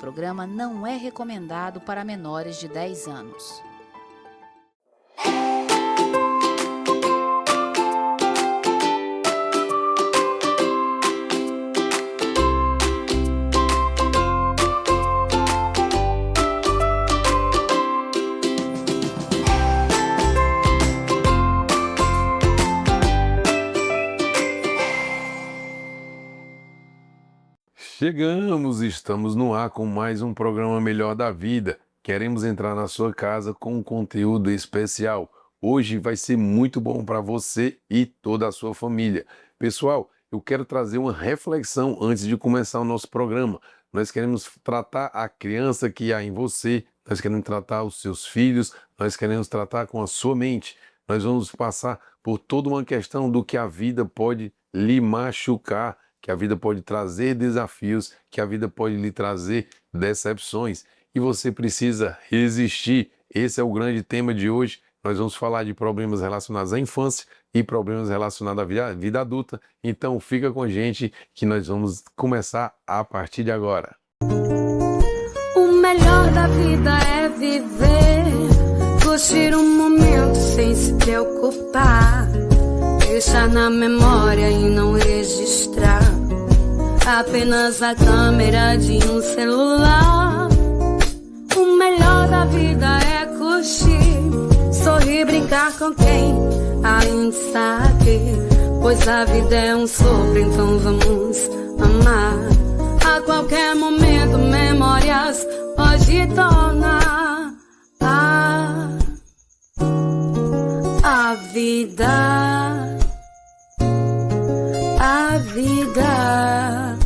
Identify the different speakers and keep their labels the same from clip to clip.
Speaker 1: programa não é recomendado para menores de 10 anos.
Speaker 2: Estamos no ar com mais um programa Melhor da Vida. Queremos entrar na sua casa com um conteúdo especial. Hoje vai ser muito bom para você e toda a sua família. Pessoal, eu quero trazer uma reflexão antes de começar o nosso programa. Nós queremos tratar a criança que há em você, nós queremos tratar os seus filhos, nós queremos tratar com a sua mente. Nós vamos passar por toda uma questão do que a vida pode lhe machucar, que a vida pode trazer desafios, que a vida pode lhe trazer decepções. E você precisa resistir. Esse é o grande tema de hoje. Nós vamos falar de problemas relacionados à infância e problemas relacionados à vida adulta. Então fica com a gente que nós vamos começar a partir de agora.
Speaker 3: O melhor da vida é viver, curtir um momento sem se preocupar, deixar na memória e não registrar apenas a câmera de um celular. O melhor da vida é curtir, sorrir, brincar com quem ainda está aqui, pois a vida é um sopro, então vamos amar. A qualquer momento memórias pode tornar a vida. A vida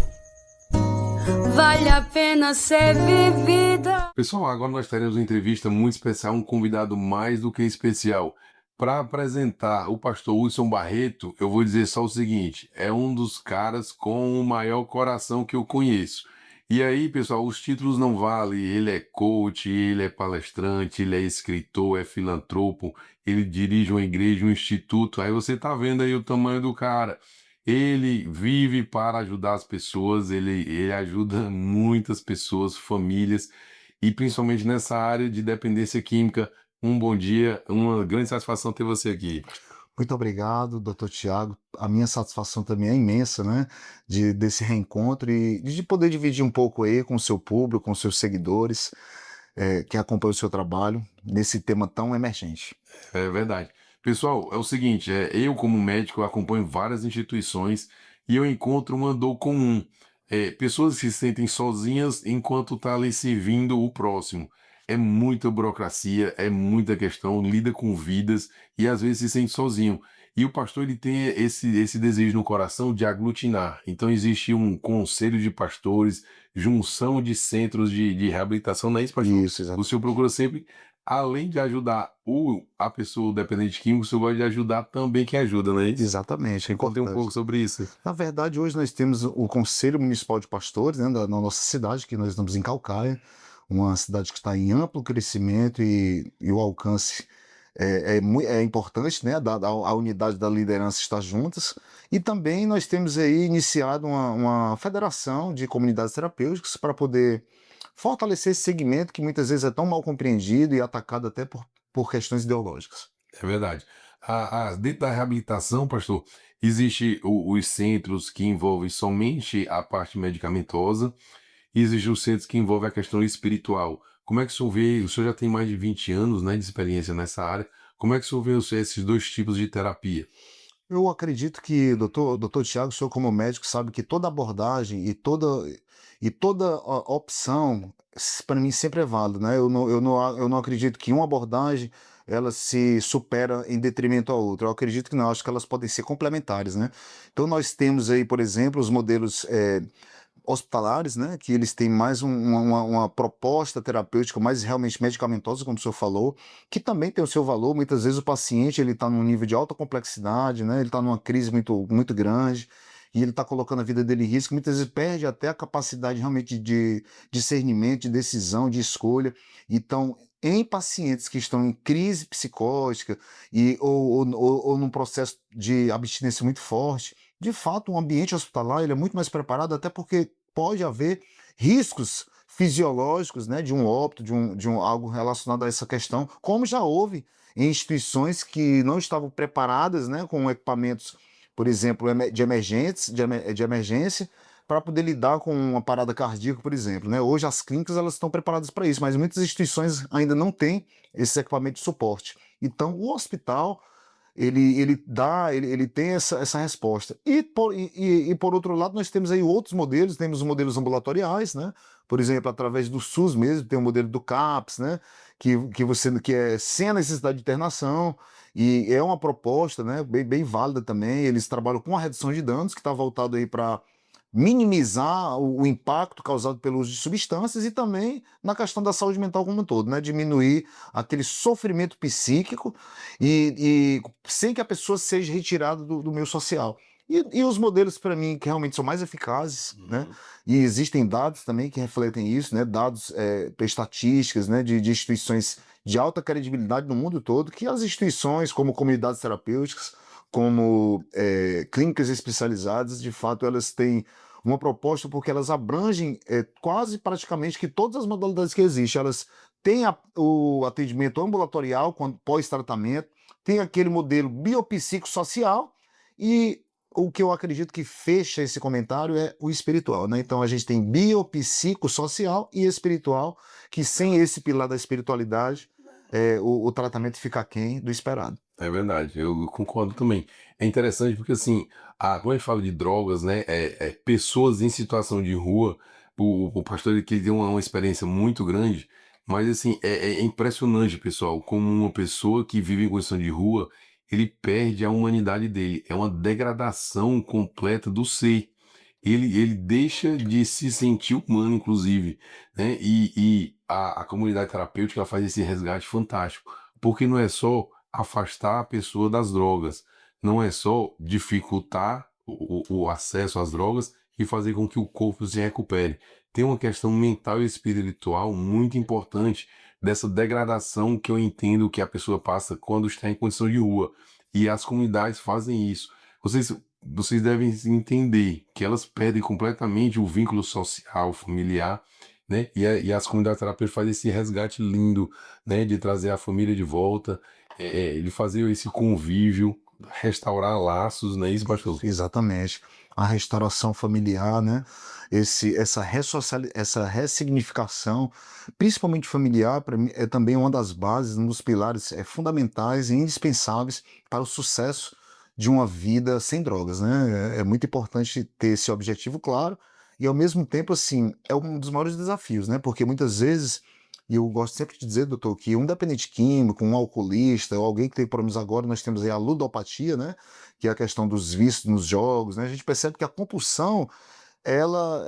Speaker 3: vale a pena ser vivida.
Speaker 2: Pessoal, agora nós teremos uma entrevista muito especial, um convidado mais do que especial. Para apresentar o pastor Wilson Barreto, eu vou dizer só o seguinte: é um dos caras com o maior coração que eu conheço. E aí, pessoal, os títulos não valem. Ele é coach, ele é palestrante, ele é escritor, é filantropo, ele dirige uma igreja, um instituto. Aí você tá vendo aí o tamanho do cara. Ele vive para ajudar as pessoas, ele ajuda muitas pessoas, famílias, e principalmente nessa área de dependência química. Um bom dia, uma grande satisfação ter você aqui.
Speaker 4: Muito obrigado, Dr. Tiago. A minha satisfação também é imensa, né, desse reencontro e de poder dividir um pouco aí com o seu público, com os seus seguidores, que acompanham o seu trabalho nesse tema tão emergente.
Speaker 2: É verdade. Pessoal, é o seguinte, eu como médico acompanho várias instituições e eu encontro uma dor comum. Pessoas que se sentem sozinhas enquanto está ali servindo o próximo. É muita burocracia, é muita questão, lida com vidas e às vezes se sente sozinho. E o pastor ele tem esse desejo no coração de aglutinar. Então existe um conselho de pastores, junção de centros de reabilitação, não é isso, pastor?
Speaker 4: Isso, exatamente.
Speaker 2: O senhor procura sempre, além de ajudar a pessoa dependente químico, o senhor gosta de ajudar também quem ajuda, não é isso?
Speaker 4: Exatamente, é
Speaker 2: Conte um
Speaker 4: importante.
Speaker 2: pouco sobre isso.
Speaker 4: Na verdade, hoje nós temos o Conselho Municipal de Pastores, né, na nossa cidade, que nós estamos em Calcaia, uma cidade que está em amplo crescimento e o alcance é importante, né, a unidade da liderança estar juntas. E também nós temos aí iniciado uma federação de comunidades terapêuticas para poder fortalecer esse segmento que muitas vezes é tão mal compreendido e atacado até por questões ideológicas.
Speaker 2: É verdade. Dentro da reabilitação, pastor, existe os centros que envolvem somente a parte medicamentosa e existe os centros que envolvem a questão espiritual. Como é que o senhor vê, o senhor já tem mais de 20 anos, né, de experiência nessa área, como é que o senhor vê esses dois tipos de terapia?
Speaker 4: Eu acredito que, doutor Tiago, o senhor como médico sabe que toda abordagem e toda opção, para mim, sempre é válida, né? Eu não acredito que uma abordagem ela se supera em detrimento à outra. Eu acredito que não, acho que elas podem ser complementares, né? Então nós temos aí, por exemplo, os modelos hospitalares, né, que eles têm mais uma proposta terapêutica mais realmente medicamentosa, como o senhor falou, que também tem o seu valor. Muitas vezes o paciente ele está num nível de alta complexidade, né, ele está numa crise muito, muito grande e ele está colocando a vida dele em risco, muitas vezes perde até a capacidade realmente de discernimento, de decisão, de escolha. Então, em pacientes que estão em crise psicótica ou num processo de abstinência muito forte, de fato, o ambiente hospitalar ele é muito mais preparado, até porque pode haver riscos fisiológicos, né, de um óbito, de um algo relacionado a essa questão, como já houve em instituições que não estavam preparadas, né, com equipamentos, por exemplo, de emergência, para poder lidar com uma parada cardíaca, por exemplo, né? Hoje as clínicas elas estão preparadas para isso, mas muitas instituições ainda não têm esse equipamento de suporte. Então, o hospital ele tem essa resposta. Por outro lado, nós temos aí outros modelos, temos os modelos ambulatoriais, né? Por exemplo, através do SUS mesmo, tem o modelo do CAPS, né? Que é sem a necessidade de internação, e é uma proposta, né, bem válida também. Eles trabalham com a redução de danos, que está voltado aí para minimizar o impacto causado pelo uso de substâncias e também na questão da saúde mental como um todo, né? Diminuir aquele sofrimento psíquico sem que a pessoa seja retirada do meio social. E os modelos, para mim, que realmente são mais eficazes, né? E existem dados também que refletem isso, né? Dados, estatísticas, né? De instituições de alta credibilidade no mundo todo, que as instituições, como comunidades terapêuticas, como clínicas especializadas, de fato, elas têm uma proposta porque elas abrangem quase praticamente que todas as modalidades que existem. Elas têm o atendimento ambulatorial pós-tratamento, tem aquele modelo biopsicossocial e o que eu acredito que fecha esse comentário é o espiritual, né? Então a gente tem biopsicossocial e espiritual, que sem esse pilar da espiritualidade, o tratamento fica aquém do esperado.
Speaker 2: É verdade, eu concordo também. É interessante porque, assim, quando a gente fala de drogas, né, pessoas em situação de rua, o pastor ele que tem uma experiência muito grande, mas, assim, é impressionante, pessoal, como uma pessoa que vive em condição de rua, ele perde a humanidade dele. É uma degradação completa do ser. Ele deixa de se sentir humano, inclusive, né? E a comunidade terapêutica ela faz esse resgate fantástico, porque não é só afastar a pessoa das drogas, não é só dificultar o acesso às drogas e fazer com que o corpo se recupere. Tem uma questão mental e espiritual muito importante dessa degradação que eu entendo que a pessoa passa quando está em condição de rua. E as comunidades fazem isso. Vocês devem entender que elas perdem completamente o vínculo social, familiar, né? E as comunidades terapêuticas fazem esse resgate lindo, né? De trazer a família de volta, de fazer esse convívio, restaurar laços, não é isso, pastor?
Speaker 4: Exatamente. A restauração familiar, né? Essa ressignificação, principalmente familiar, para mim, é também uma das bases, um dos pilares fundamentais e indispensáveis para o sucesso de uma vida sem drogas, né? É muito importante ter esse objetivo claro e, ao mesmo tempo, assim, é um dos maiores desafios, né? Porque muitas vezes, e eu gosto sempre de dizer, doutor, que um dependente químico, um alcoolista, ou alguém que tem problemas agora, nós temos aí a ludopatia, né? Que é a questão dos vícios nos jogos, né? A gente percebe que a compulsão, ela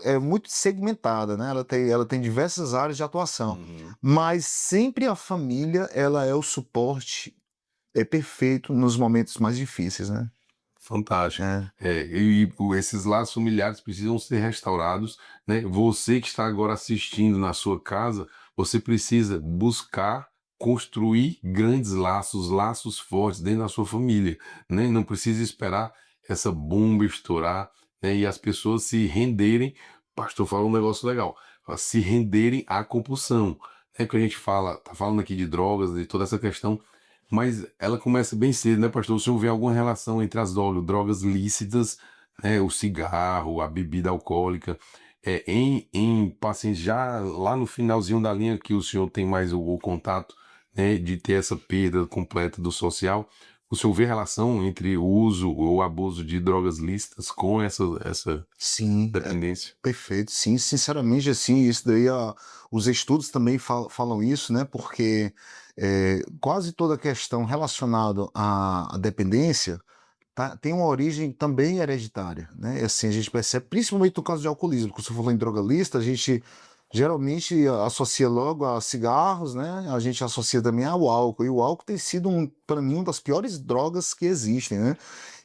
Speaker 4: é muito segmentada, né? Ela tem diversas áreas de atuação, mas sempre a família, ela é o suporte perfeito nos momentos mais difíceis, né?
Speaker 2: Fantástico.
Speaker 4: É.
Speaker 2: Esses laços familiares precisam ser restaurados, né? Você que está agora assistindo na sua casa, você precisa buscar construir grandes laços fortes dentro da sua família, né? Não precisa esperar essa bomba estourar, né? E as pessoas se renderem. Pastor falou um negócio legal, se renderem à compulsão, né? Que a gente tá falando aqui de drogas, de toda essa questão. Mas ela começa bem cedo, né, pastor? O senhor vê alguma relação entre as drogas lícitas, né, o cigarro, a bebida alcoólica, em pacientes já lá no finalzinho da linha que o senhor tem mais o contato, né, de ter essa perda completa do social, o senhor vê relação entre o uso ou abuso de drogas lícitas com essa
Speaker 4: Sim,
Speaker 2: dependência?
Speaker 4: perfeito. Sim, sinceramente, assim, isso daí, os estudos também falam isso, né? Porque quase toda questão relacionada à dependência tem uma origem também hereditária, né? E assim, a gente percebe, principalmente no caso de alcoolismo, quando você falou em droga lícita, a gente geralmente associa logo a cigarros, né? A gente associa também ao álcool, e o álcool tem sido, para mim, uma das piores drogas que existem, né?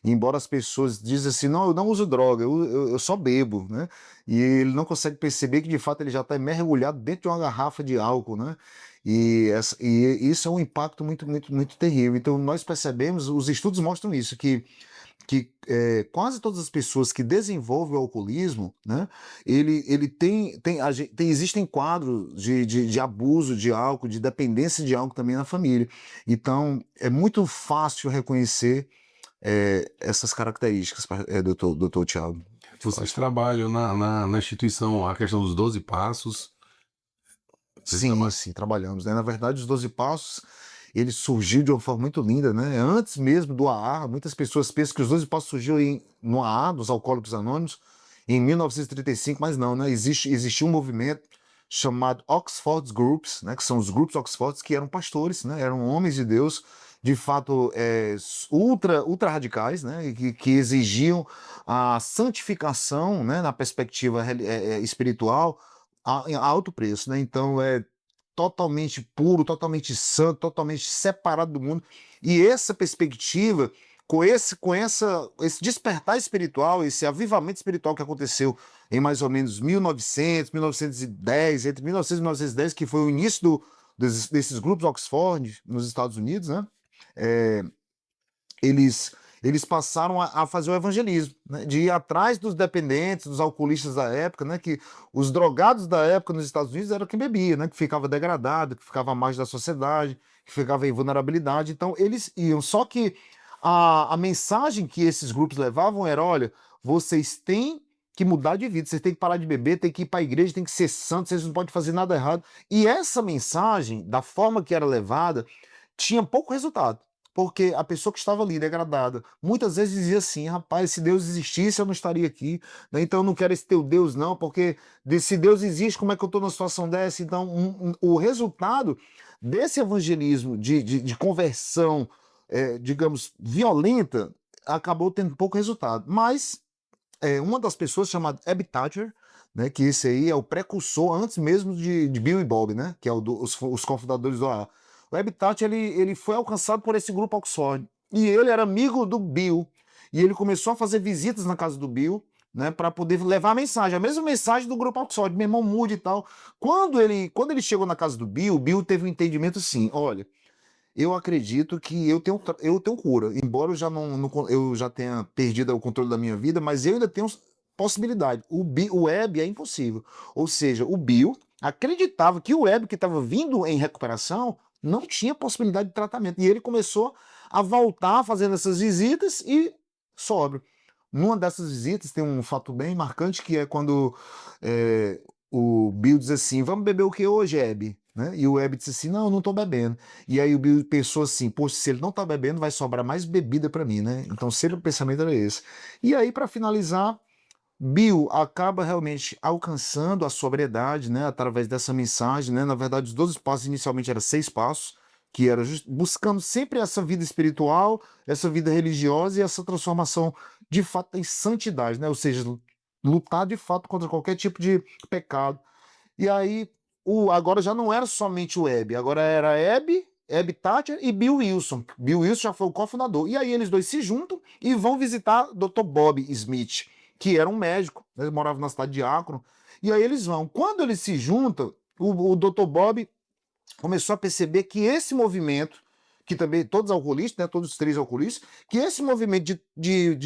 Speaker 4: E embora as pessoas dizem assim, não, eu não uso droga, eu só bebo, né? E ele não consegue perceber que, de fato, ele já está mergulhado dentro de uma garrafa de álcool, né? E isso é um impacto muito, muito, muito terrível. Então, nós percebemos, os estudos mostram isso, que que quase todas as pessoas que desenvolvem o alcoolismo, né, ele existem quadros de abuso de álcool, de dependência de álcool também na família. Então, é muito fácil reconhecer essas características, doutor Tiago.
Speaker 2: Vocês trabalham na instituição a questão dos 12 passos.
Speaker 4: Sim, trabalhamos, né? Na verdade, os 12 Passos, ele surgiu de uma forma muito linda, né? Antes mesmo do AA, muitas pessoas pensam que os 12 Passos surgiu no AA, dos Alcoólicos Anônimos, em 1935, mas não, né? Existia um movimento chamado Oxford Groups, né? Que são os grupos Oxford, que eram pastores, né? Eram homens de Deus, de fato, ultra radicais, né? E que exigiam a santificação, né? Na perspectiva espiritual, em alto preço, né? Então é totalmente puro, totalmente santo, totalmente separado do mundo. E essa perspectiva, esse despertar espiritual, esse avivamento espiritual que aconteceu em mais ou menos 1900, 1910, entre 1900 e 1910, que foi o início desses grupos Oxford nos Estados Unidos, né? É, eles passaram a fazer o evangelismo, né, de ir atrás dos dependentes, dos alcoolistas da época, né, que os drogados da época nos Estados Unidos eram quem bebia, né, que ficava degradado, que ficava à margem da sociedade, que ficava em vulnerabilidade. Então eles iam. Só que a mensagem que esses grupos levavam era: olha, vocês têm que mudar de vida, vocês têm que parar de beber, têm que ir para a igreja, têm que ser santos, vocês não podem fazer nada errado. E essa mensagem, da forma que era levada, tinha pouco resultado. Porque a pessoa que estava ali degradada, muitas vezes dizia assim: rapaz, se Deus existisse, eu não estaria aqui, né? Então eu não quero esse teu Deus, não, porque se Deus existe, como é que eu estou numa situação dessa? Então, o resultado desse evangelismo de conversão, digamos, violenta, acabou tendo pouco resultado. Mas uma das pessoas, chamada Abby Thatcher, né, que esse aí é o precursor antes mesmo de Bill e Bob, né, que é os cofundadores do AA. O Habitat ele foi alcançado por esse grupo Oxford. E ele era amigo do Bill. E ele começou a fazer visitas na casa do Bill, né, para poder levar a mesma mensagem do grupo Oxford: meu irmão, mude e tal. Quando ele chegou na casa do Bill, o Bill teve um entendimento assim: olha, eu acredito que eu tenho cura. Embora eu já tenha perdido o controle da minha vida, mas eu ainda tenho possibilidade. O Webb é impossível. Ou seja, o Bill acreditava que o Webb, que estava vindo em recuperação, não tinha possibilidade de tratamento. E ele começou a voltar fazendo essas visitas e sóbrio. Numa dessas visitas tem um fato bem marcante, que é quando o Bill diz assim: vamos beber o que hoje, Webb? Né? E o Webb disse assim: não, eu não estou bebendo. E aí o Bill pensou assim: poxa, se ele não está bebendo, vai sobrar mais bebida para mim, né? Então sempre o pensamento era esse. E aí, para finalizar, Bill acaba realmente alcançando a sobriedade, né, através dessa mensagem, né? Na verdade, os 12 passos inicialmente eram 6 passos, que era buscando sempre essa vida espiritual, essa vida religiosa e essa transformação de fato em santidade, né? Ou seja, lutar de fato contra qualquer tipo de pecado. E aí, agora já não era somente o Webb, agora era Abby Thatcher e Bill Wilson. Bill Wilson já foi o cofundador. E aí eles dois se juntam e vão visitar Dr. Bob Smith, que era um médico, né? Ele morava na cidade de Akron. E aí eles vão. Quando eles se juntam, o Dr. Bob começou a perceber que esse movimento, que também todos alcoolistas, né, todos os 3 alcoolistas, que esse movimento de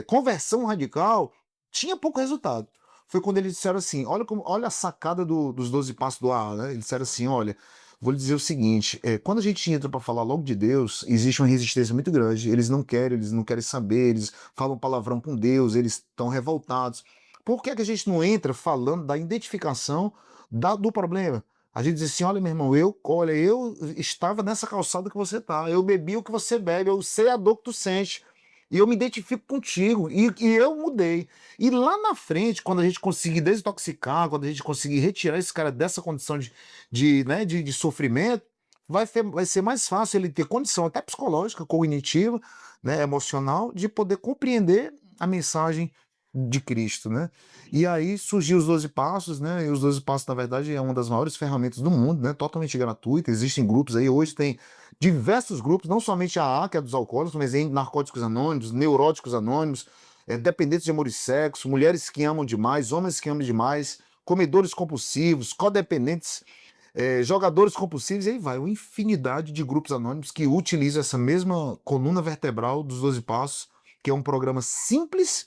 Speaker 4: conversão radical tinha pouco resultado. Foi quando eles disseram assim: olha a sacada dos 12 passos do AA, né? Eles disseram assim: olha, vou lhe dizer o seguinte, quando a gente entra para falar logo de Deus, existe uma resistência muito grande. Eles não querem saber, eles falam palavrão com Deus, eles estão revoltados. Por que é que a gente não entra falando da identificação do problema? A gente diz assim: olha, meu irmão, eu estava nessa calçada que você está, eu bebi o que você bebe, eu sei a dor que tu sente, e eu me identifico contigo, e eu mudei. E lá na frente, quando a gente conseguir desintoxicar, quando a gente conseguir retirar esse cara dessa condição de sofrimento, vai ser mais fácil ele ter condição até psicológica, cognitiva, né, emocional, de poder compreender a mensagem de Cristo, né? E aí surgiu os 12 passos, né? E os 12 passos, na verdade, é uma das maiores ferramentas do mundo, né? Totalmente gratuita. Existem grupos aí, hoje tem diversos grupos, não somente a AA, que é dos alcoólicos, mas em Narcóticos Anônimos, Neuróticos Anônimos, dependentes de amor e sexo, mulheres que amam demais, homens que amam demais, comedores compulsivos, codependentes, jogadores compulsivos, e aí vai, uma infinidade de grupos anônimos que utilizam essa mesma coluna vertebral dos 12 passos, que é um programa simples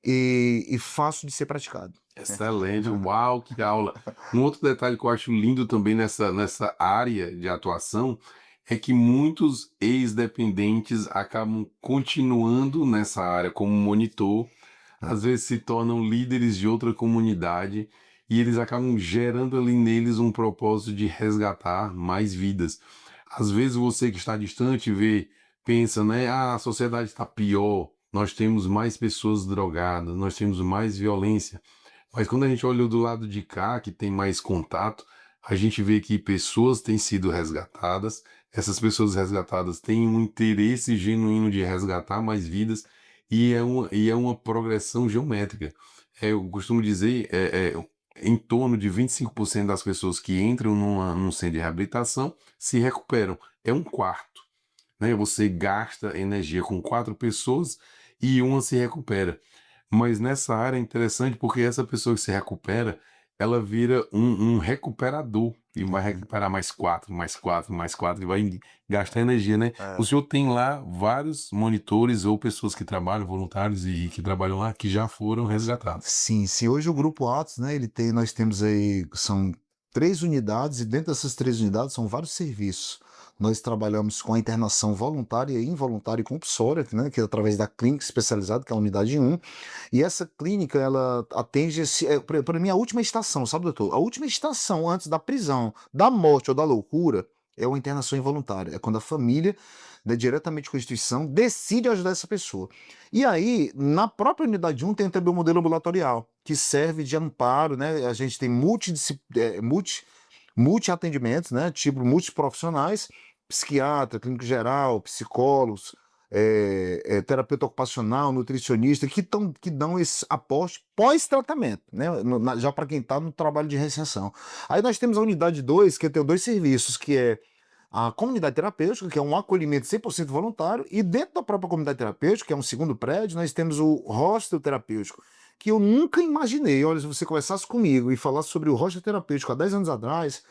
Speaker 4: e fácil de ser praticado.
Speaker 2: Excelente, uau, que aula. Um outro detalhe que eu acho lindo também nessa área de atuação é que muitos ex-dependentes acabam continuando nessa área como monitor, às vezes se tornam líderes de outra comunidade e eles acabam gerando ali neles um propósito de resgatar mais vidas. Às vezes você que está distante pensa, né, a sociedade está pior, nós temos mais pessoas drogadas, nós temos mais violência. Mas quando a gente olha do lado de cá, que tem mais contato, a gente vê que pessoas têm sido resgatadas, essas pessoas resgatadas têm um interesse genuíno de resgatar mais vidas e é uma progressão geométrica. Eu costumo dizer, em torno de 25% das pessoas que entram num centro de reabilitação se recuperam. É um quarto, né? Você gasta energia com 4 pessoas e uma se recupera. Mas nessa área é interessante porque essa pessoa que se recupera, ela vira um recuperador e vai recuperar mais 4, mais 4, mais 4 e vai gastar energia, né? O senhor tem lá vários monitores ou pessoas que trabalham, voluntários e que trabalham lá, que já foram resgatados.
Speaker 4: Sim, sim. Hoje o Grupo Atos, né, nós temos aí, são 3 unidades e dentro dessas 3 unidades são vários serviços. Nós trabalhamos com a internação voluntária e involuntária e compulsória, né, que é através da clínica especializada, que é a unidade 1. E essa clínica, ela atende, para mim, a última estação, sabe, doutor? A última estação antes da prisão, da morte ou da loucura, é uma internação involuntária. É quando a família, né, diretamente com a instituição, decide ajudar essa pessoa. E aí, na própria unidade 1, tem também o modelo ambulatorial, que serve de amparo, né? A gente tem multi-atendimentos, né? Tipo, multiprofissionais, psiquiatra, clínico geral, psicólogos, terapeuta ocupacional, nutricionista, que dão esse aporte pós-tratamento, né? Já para quem está no trabalho de reinserção. Aí nós temos a unidade 2, que tem 2 serviços, que é a comunidade terapêutica, que é um acolhimento 100% voluntário, e dentro da própria comunidade terapêutica, que é um segundo prédio, nós temos o hostel terapêutico, que eu nunca imaginei. Olha, se você conversasse comigo e falasse sobre o hostel terapêutico há 10 anos atrás,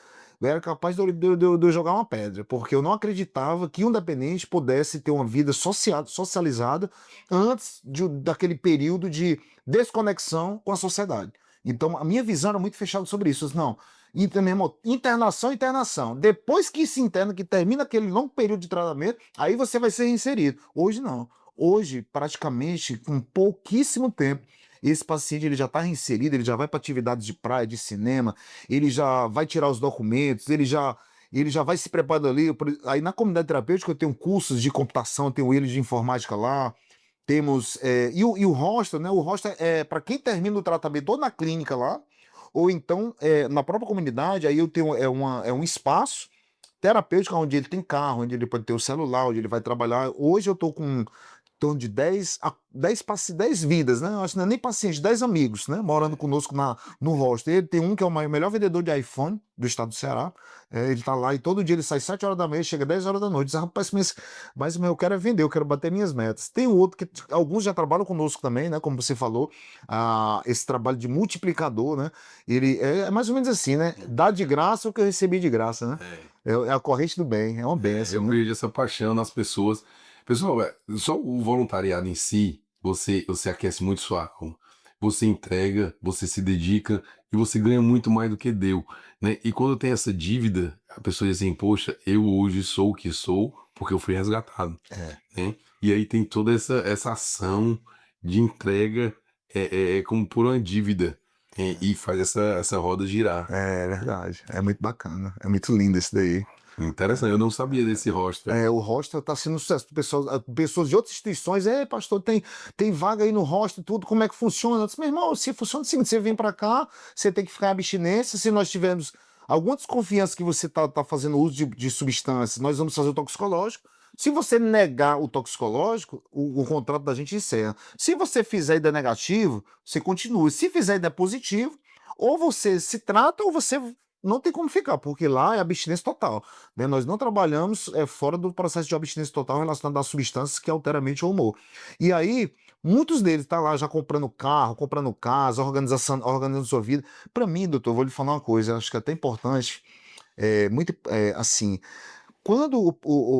Speaker 4: eu era capaz de eu jogar uma pedra, porque eu não acreditava que um dependente pudesse ter uma vida socializada antes daquele período de desconexão com a sociedade. Então, a minha visão era muito fechada sobre isso. Não, internação. Depois que se interna, que termina aquele longo período de tratamento, aí você vai ser inserido. Hoje não. Hoje, praticamente, com pouquíssimo tempo, esse paciente ele já está reinserido, ele já vai para atividades de praia, de cinema, ele já vai tirar os documentos, ele já vai se preparando ali. Aí na comunidade terapêutica eu tenho cursos de computação, eu tenho eles de informática lá, temos... e o hostel, né? O hostel é para quem termina o tratamento ou na clínica lá, ou então na própria comunidade, aí eu tenho um espaço terapêutico onde ele tem carro, onde ele pode ter o celular, onde ele vai trabalhar. Hoje eu estou com em torno de 10 vidas, né? Acho que não é nem paciente, 10 amigos, né? Morando conosco no hostel. Ele tem um que é o melhor vendedor de iPhone do estado do Ceará. Ele tá lá e todo dia ele sai 7 horas da manhã, chega 10 horas da noite. Diz, rapaz, mas eu quero vender, eu quero bater minhas metas. Tem outro que alguns já trabalham conosco também, né? Como você falou, esse trabalho de multiplicador, né? Ele é mais ou menos assim, né? Dá de graça o que eu recebi de graça, né? É a corrente do bem, é uma bênção.
Speaker 2: Eu vejo essa paixão nas pessoas. Pessoal, só o voluntariado em si, você aquece muito sua alma. Você entrega, você se dedica e você ganha muito mais do que deu, né? E quando tem essa dívida, a pessoa diz assim, poxa, eu hoje sou o que sou porque eu fui resgatado, né? E aí tem toda essa ação de entrega como por uma dívida, e faz essa roda girar.
Speaker 4: É verdade, é muito bacana, é muito lindo esse daí.
Speaker 2: Interessante, eu não sabia desse hostel.
Speaker 4: O hostel está sendo um sucesso. Pessoas de outras instituições, pastor, tem vaga aí no hostel, tudo, como é que funciona? Eu disse, meu irmão, se funciona assim, você vem para cá, você tem que ficar em abstinência. Se nós tivermos alguma desconfiança que você tá fazendo uso de substâncias, nós vamos fazer o toxicológico. Se você negar o toxicológico, o contrato da gente encerra. Se você fizer e der negativo, você continua. Se fizer e der positivo, ou você se trata ou você não tem como ficar, porque lá é abstinência total, né? Nós não trabalhamos fora do processo de abstinência total relacionado às substâncias que alteram a mente ou o humor. E aí, muitos deles estão lá já comprando carro, comprando casa, organizando sua vida. Para mim, doutor, eu vou lhe falar uma coisa, acho que é até importante, assim, quando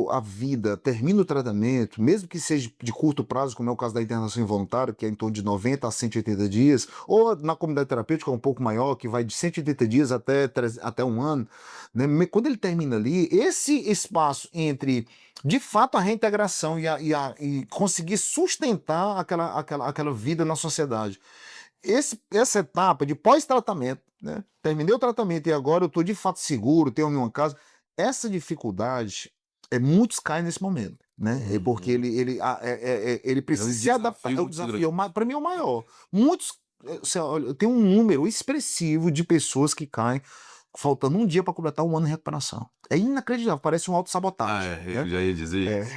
Speaker 4: a vida termina o tratamento, mesmo que seja de curto prazo, como é o caso da internação involuntária, que é em torno de 90 a 180 dias, ou na comunidade terapêutica, um pouco maior, que vai de 180 dias até um ano, né? Quando ele termina ali, esse espaço entre, de fato, a reintegração e conseguir sustentar aquela vida na sociedade. Essa etapa de pós-tratamento, né? Terminei o tratamento e agora eu estou de fato seguro, tenho minha casa. Essa dificuldade, muitos caem nesse momento, né? Porque ele precisa se adaptar. É o desafio, para mim é o maior. Muitos, tem um número expressivo de pessoas que caem faltando um dia para completar um ano de recuperação. É inacreditável, parece um autossabotagem.
Speaker 2: Eu já ia dizer.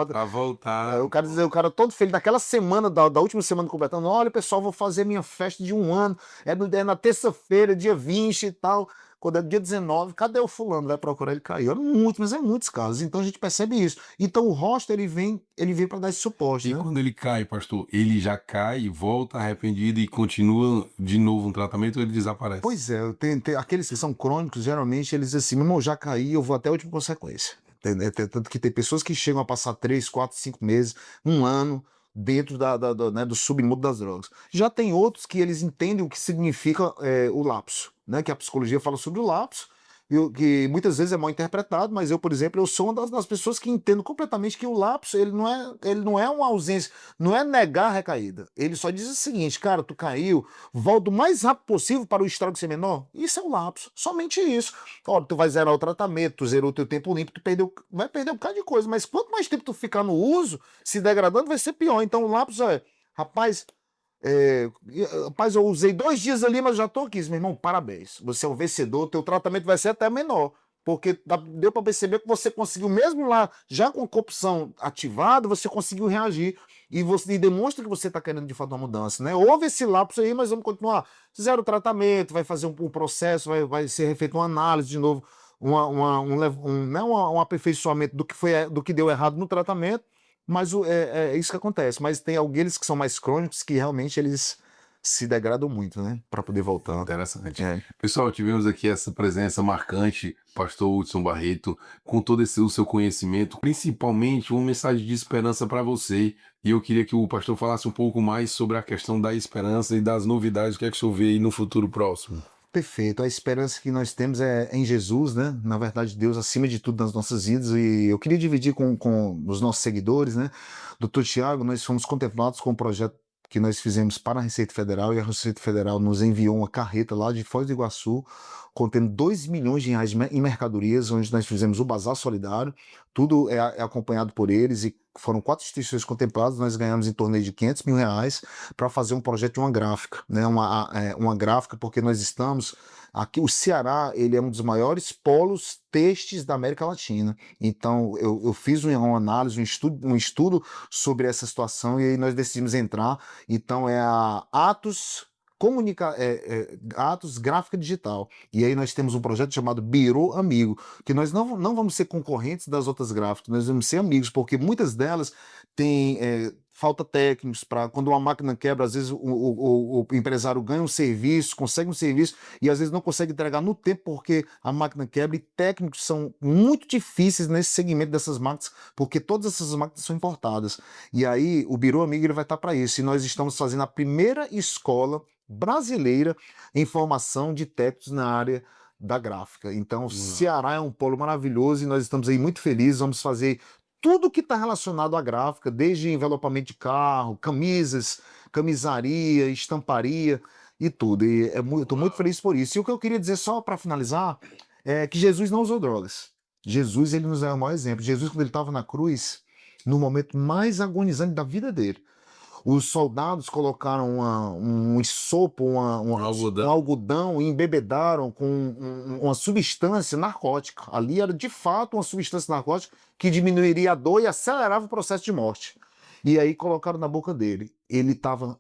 Speaker 2: Pra voltar.
Speaker 4: O cara todo feliz, naquela semana, da última semana completando, olha, pessoal, vou fazer minha festa de um ano, é na terça-feira, dia 20 e tal. Quando é dia 19, cadê o fulano? Vai procurar, ele caiu. Mas é muitos casos. Então a gente percebe isso. Então o rosto, ele vem para dar esse suporte.
Speaker 2: E
Speaker 4: né?
Speaker 2: quando ele cai, pastor, ele já cai, volta arrependido e continua de novo um tratamento ou ele desaparece?
Speaker 4: Pois é, tem aqueles que são crônicos, geralmente eles dizem assim, meu irmão, já caí, eu vou até a última consequência. Tanto que tem pessoas que chegam a passar 3, 4, 5 meses, um ano, dentro do submundo das drogas. Já tem outros que eles entendem o que significa o lapso, né? Que a psicologia fala sobre o lapso, que muitas vezes é mal interpretado, mas eu, por exemplo, eu sou uma das pessoas que entendo completamente que o lapso, ele não é uma ausência, não é negar a recaída. Ele só diz o seguinte, cara, tu caiu, volta o mais rápido possível para o estrago ser menor. Isso é o lapso, somente isso. Olha, tu vai zerar o tratamento, tu zerou o teu tempo limpo, vai perder um bocado de coisa, mas quanto mais tempo tu ficar no uso, se degradando, vai ser pior. Então o lapso rapaz, rapaz, eu usei 2 dias ali, mas já tô aqui. Meu irmão, parabéns. Você é um vencedor, teu tratamento vai ser até menor. Porque deu para perceber que você conseguiu, mesmo lá, já com a corrupção ativada, você conseguiu reagir. E demonstra que você está querendo de fato uma mudança, né? Houve esse lapso aí, mas vamos continuar. Fizeram o tratamento, vai fazer um processo, vai ser feita uma análise de novo, um aperfeiçoamento do que deu errado no tratamento. Mas é isso que acontece. Mas tem aqueles que são mais crônicos que realmente eles se degradam muito, né? Para poder voltar.
Speaker 2: Interessante. Pessoal, tivemos aqui essa presença marcante, pastor Hudson Barreto, com todo o seu conhecimento, principalmente uma mensagem de esperança para você. E eu queria que o pastor falasse um pouco mais sobre a questão da esperança e das novidades, o que é que o senhor vê aí no futuro próximo.
Speaker 4: Perfeito. A esperança que nós temos é em Jesus, né? Na verdade, Deus acima de tudo nas nossas vidas. E eu queria dividir com os nossos seguidores, né? Doutor Tiago, nós fomos contemplados com um projeto que nós fizemos para a Receita Federal, e a Receita Federal nos enviou uma carreta lá de Foz do Iguaçu, contendo 2 milhões de reais em mercadorias, onde nós fizemos o Bazar Solidário. Tudo é acompanhado por eles, e foram 4 instituições contempladas. Nós ganhamos em torno de 500 mil reais para fazer um projeto de uma gráfica, né? Uma gráfica, porque nós estamos aqui, o Ceará, ele é um dos maiores polos têxteis da América Latina. Então eu fiz uma análise, um estudo sobre essa situação, e aí nós decidimos entrar. Então é a Atos Gráfica Digital. E aí nós temos um projeto chamado Biro Amigo, que nós não vamos ser concorrentes das outras gráficas, nós vamos ser amigos, porque muitas delas têm falta técnicos para quando uma máquina quebra, às vezes o empresário ganha um serviço, consegue um serviço e às vezes não consegue entregar no tempo porque a máquina quebra, e técnicos são muito difíceis nesse segmento dessas máquinas, porque todas essas máquinas são importadas. E aí o Biro Amigo, ele vai estar para isso, e nós estamos fazendo a primeira escola brasileira em formação de técnicos na área da gráfica. Então, Ceará é um polo maravilhoso e nós estamos aí muito felizes. Vamos fazer tudo que está relacionado à gráfica, desde envelopamento de carro, camisas, camisaria, estamparia e tudo. E estou muito feliz por isso. E o que eu queria dizer, só para finalizar, é que Jesus não usou drogas. Jesus, ele nos é o maior exemplo. Jesus, quando ele estava na cruz, no momento mais agonizante da vida dele, os soldados colocaram um isopo, um algodão, e embebedaram com uma substância narcótica. Ali era de fato uma substância narcótica que diminuiria a dor e acelerava o processo de morte. E aí colocaram na boca dele. Ele estava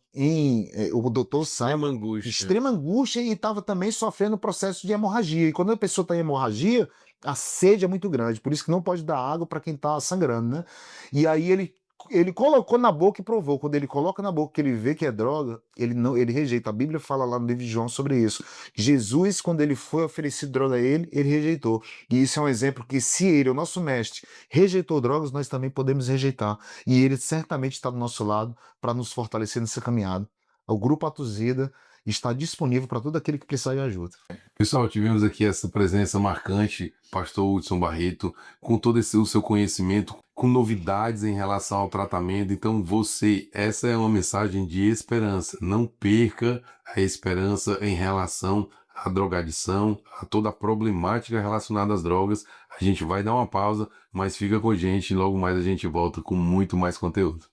Speaker 4: o doutor sabe, extrema angústia, e estava também sofrendo processo de hemorragia. E quando a pessoa está em hemorragia, a sede é muito grande, por isso que não pode dar água para quem está sangrando, né? E aí ele ele colocou na boca e provou. Quando ele coloca na boca que ele vê que é droga, ele rejeita. A Bíblia fala lá no livro de João sobre isso. Jesus, quando ele foi oferecido droga a ele rejeitou. E isso é um exemplo que se ele, o nosso mestre, rejeitou drogas, nós também podemos rejeitar. E ele certamente está do nosso lado para nos fortalecer nessa caminhada. O Grupo Atuzida está disponível para todo aquele que precisar de ajuda.
Speaker 2: Pessoal, tivemos aqui essa presença marcante, pastor Hudson Barreto, com todo o seu conhecimento, com novidades em relação ao tratamento. Então essa é uma mensagem de esperança. Não perca a esperança em relação à drogadição, a toda a problemática relacionada às drogas. A gente vai dar uma pausa, mas fica com a gente, logo mais a gente volta com muito mais conteúdo.